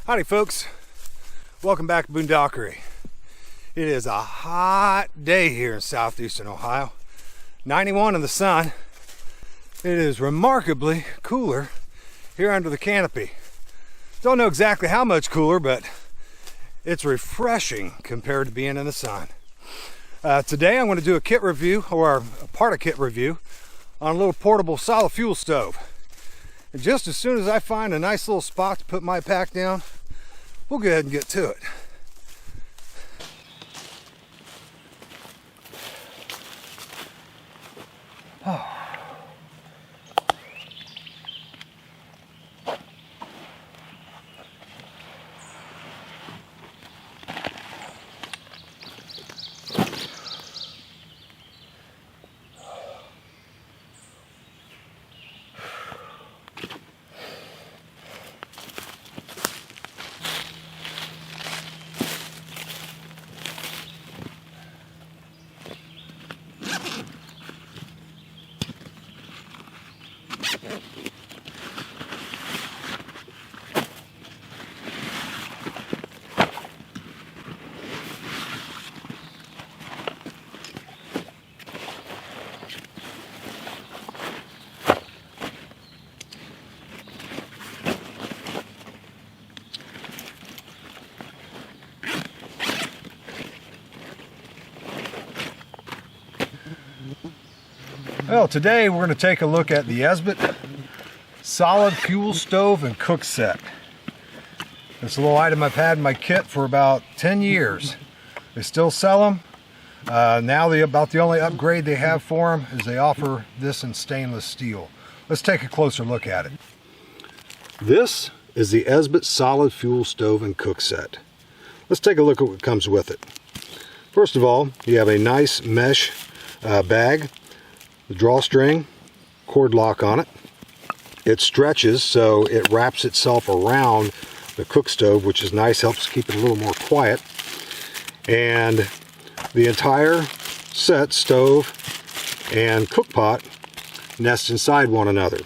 Howdy folks, welcome back to Boondockery. It is a hot day here in southeastern Ohio. 91 in the sun. It is remarkably cooler here under the canopy. Don't know exactly how much cooler, but it's refreshing compared to being in the sun. Today I'm going to do a kit review, or a part of kit review, on a little portable solid fuel stove. And just as soon as I find a nice little spot to put my pack down, we'll go ahead and get to it. Oh. Well, today we're going to take a look at the Esbit solid fuel stove and cook set. It's a little item I've had in my kit for about 10 years. They still sell them. Now about the only upgrade they have for them is they offer this in stainless steel. Let's take a closer look at it. This is the Esbit solid fuel stove and cook set. Let's take a look at what comes with it. First of all, you have a nice mesh bag, the drawstring, cord lock on it. It stretches so it wraps itself around the cook stove, which is nice, helps keep it a little more quiet. And the entire set, stove and cook pot, nest inside one another.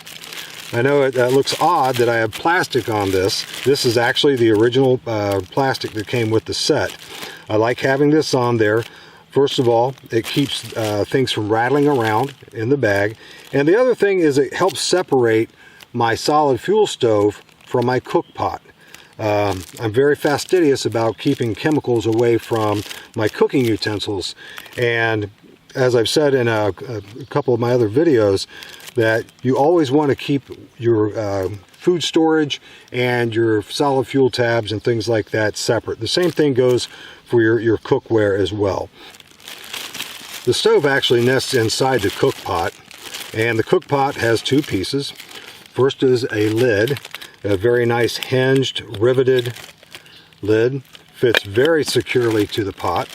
I know that looks odd that I have plastic on this. This is actually the original plastic that came with the set. I like having this on there. First of all, it keeps things from rattling around in the bag. And the other thing is it helps separate my solid fuel stove from my cook pot. I'm very fastidious about keeping chemicals away from my cooking utensils. And as I've said in a couple of my other videos, that you always want to keep your food storage and your solid fuel tabs and things like that separate. The same thing goes for your cookware as well. The stove actually nests inside the cook pot, and the cook pot has two pieces. First is a lid, a very nice hinged, riveted lid, fits very securely to the pot.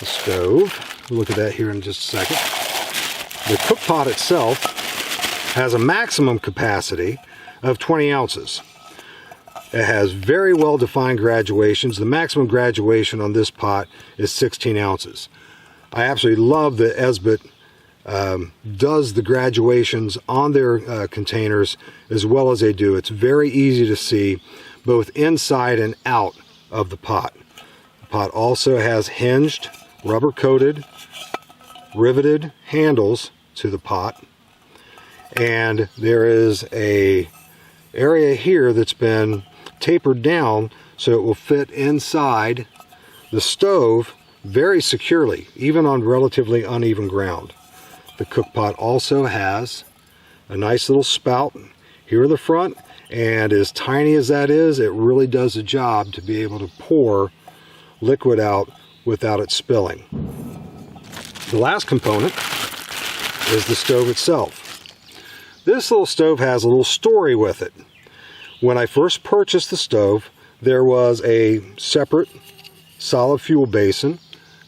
The stove, we'll look at that here in just a second. The cook pot itself has a maximum capacity of 20 ounces. It has very well defined graduations. The maximum graduation on this pot is 16 ounces. I absolutely love that Esbit does the graduations on their containers as well as they do. It's very easy to see both inside and out of the pot. The pot also has hinged, rubber coated, riveted handles to the pot. And there is a area here that's been tapered down so it will fit inside the stove very securely, even on relatively uneven ground. The cook pot also has a nice little spout here in the front, and as tiny as that is, it really does the job to be able to pour liquid out without it spilling. The last component is the stove itself. This little stove has a little story with it. When I first purchased the stove, there was a separate solid fuel basin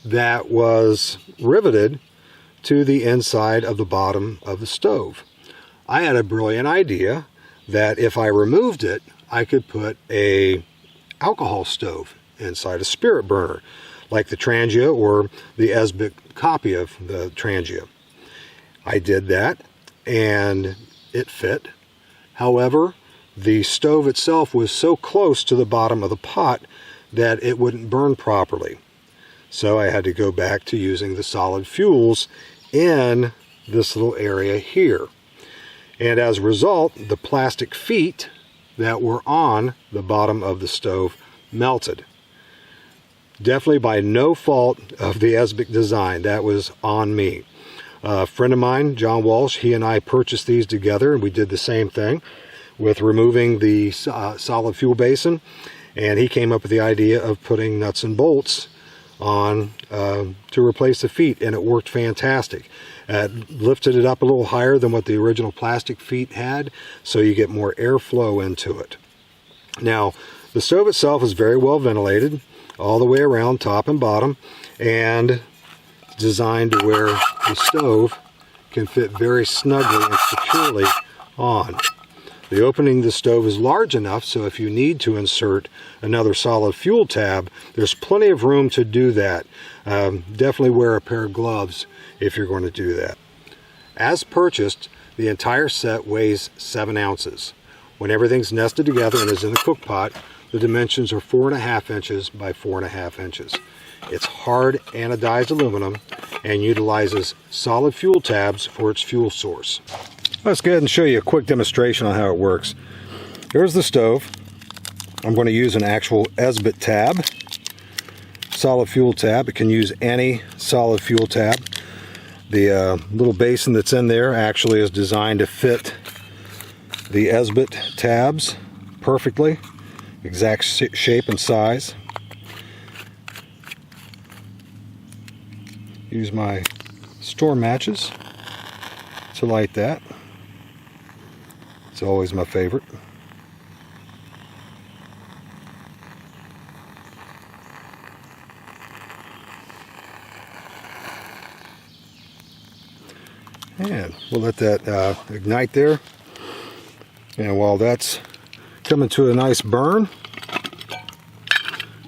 that was riveted to the inside of the bottom of the stove. I had a brilliant idea that if I removed it, I could put a alcohol stove inside, a spirit burner, like the Trangia or the Esbit copy of the Trangia. I did that and it fit. However, the stove itself was so close to the bottom of the pot that it wouldn't burn properly. So I had to go back to using the solid fuels in this little area here. And as a result, the plastic feet that were on the bottom of the stove melted. Definitely by no fault of the Esbit design. That was on me. A friend of mine, John Walsh, he and I purchased these together, and we did the same thing with removing the solid fuel basin, and he came up with the idea of putting nuts and bolts on to replace the feet, and it worked fantastic. Lifted it up a little higher than what the original plastic feet had, so you get more airflow into it. Now, the stove itself is very well ventilated all the way around, top and bottom, and designed to where the stove can fit very snugly and securely on. The opening of the stove is large enough so if you need to insert another solid fuel tab, there's plenty of room to do that. Definitely wear a pair of gloves if you're going to do that. As purchased, the entire set weighs 7 ounces. When everything's nested together and is in the cook pot, the dimensions are 4.5 inches by 4.5 inches. It's hard anodized aluminum and utilizes solid fuel tabs for its fuel source. Let's go ahead and show you a quick demonstration on how it works. Here's the stove. I'm going to use an actual Esbit tab, solid fuel tab. It can use any solid fuel tab. The little basin that's in there actually is designed to fit the Esbit tabs perfectly, exact shape and size. Use my store matches to light that. It's always my favorite. And we'll let that ignite there. And while that's coming to a nice burn,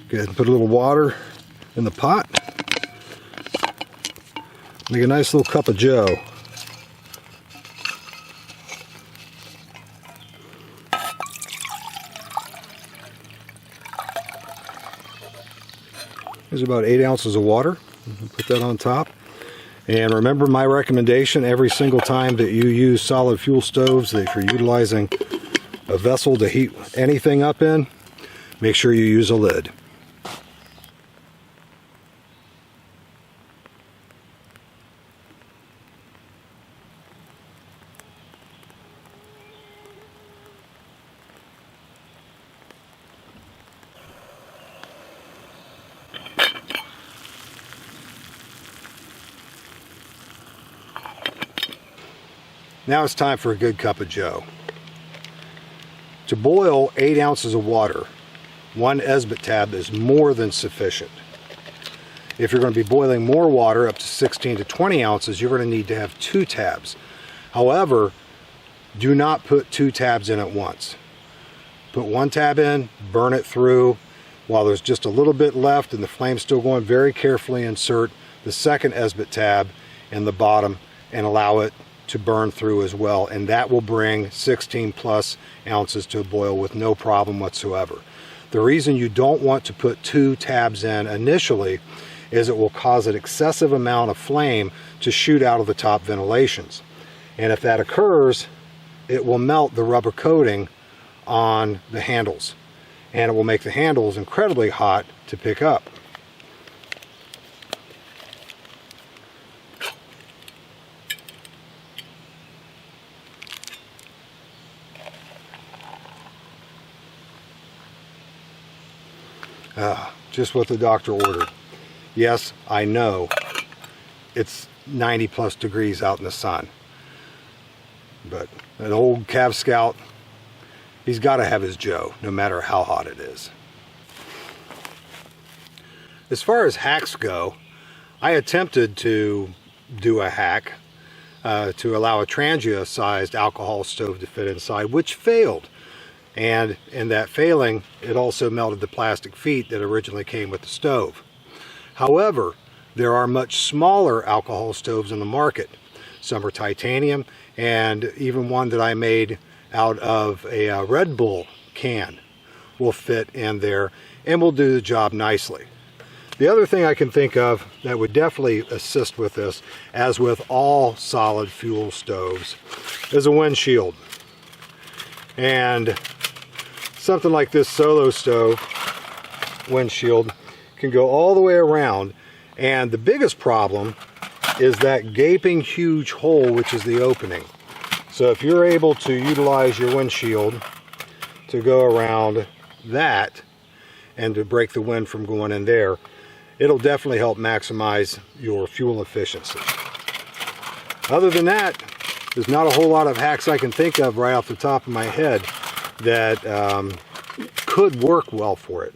go ahead and put a little water in the pot. Make a nice little cup of joe. There's about 8 ounces of water. Put that on top. And remember my recommendation, every single time that you use solid fuel stoves, that if you're utilizing a vessel to heat anything up in, make sure you use a lid. Now it's time for a good cup of joe. To boil 8 ounces of water, 1 Esbit tab is more than sufficient. If you're going to be boiling more water, up to 16 to 20 ounces, you're going to need to have 2 tabs. However, do not put 2 tabs in at once. Put 1 tab in, burn it through. While there's just a little bit left and the flame's still going, very carefully insert the second Esbit tab in the bottom and allow it to burn through as well, and that will bring 16 plus ounces to a boil with no problem whatsoever. The reason you don't want to put 2 tabs in initially is it will cause an excessive amount of flame to shoot out of the top ventilations, and if that occurs, it will melt the rubber coating on the handles, and it will make the handles incredibly hot to pick up. Just what the doctor ordered. Yes, I know it's 90 plus degrees out in the sun, but an old Cav Scout, he's got to have his joe no matter how hot it is. As far as hacks go, I attempted to do a hack to allow a Trangia sized alcohol stove to fit inside, which failed. And in that failing, it also melted the plastic feet that originally came with the stove. However, there are much smaller alcohol stoves in the market. Some are titanium, and even one that I made out of a Red Bull can will fit in there and will do the job nicely. The other thing I can think of that would definitely assist with this, as with all solid fuel stoves, is a windshield. And something like this Solo stove windshield can go all the way around, and the biggest problem is that gaping huge hole, which is the opening. So if you're able to utilize your windshield to go around that and to break the wind from going in there, it'll definitely help maximize your fuel efficiency. Other than that, there's not a whole lot of hacks I can think of right off the top of my head that could work well for it.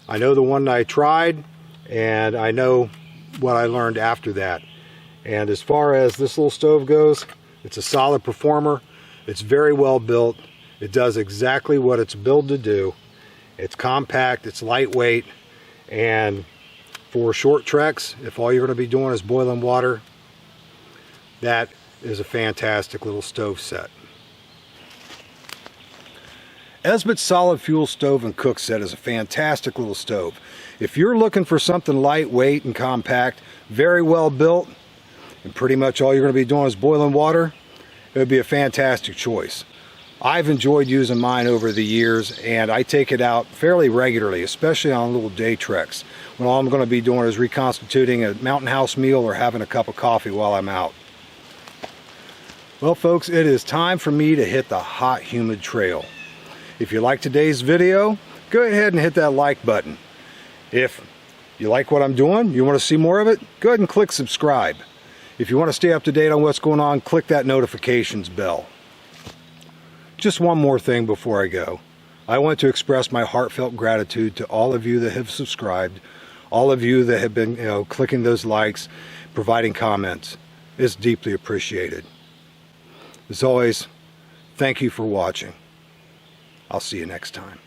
I know the one I tried, and I know what I learned after that. And as far as this little stove goes, it's a solid performer. It's very well built. It does exactly what it's built to do. It's compact, it's lightweight, and for short treks, if all you're going to be doing is boiling water, that is a fantastic little stove set. Esbit's solid fuel stove and cook set is a fantastic little stove. If you're looking for something lightweight and compact, very well built, and pretty much all you're going to be doing is boiling water, it would be a fantastic choice. I've enjoyed using mine over the years, and I take it out fairly regularly, especially on little day treks, when all I'm going to be doing is reconstituting a mountain house meal or having a cup of coffee while I'm out. Well folks, it is time for me to hit the hot, humid trail. If you like today's video, go ahead and hit that like button. If you like what I'm doing, you want to see more of it, go ahead and click subscribe. If you want to stay up to date on what's going on, click that notifications bell. Just one more thing before I go. I want to express my heartfelt gratitude to all of you that have subscribed, all of you that have been, clicking those likes, providing comments. It's deeply appreciated. As always, thank you for watching. I'll see you next time.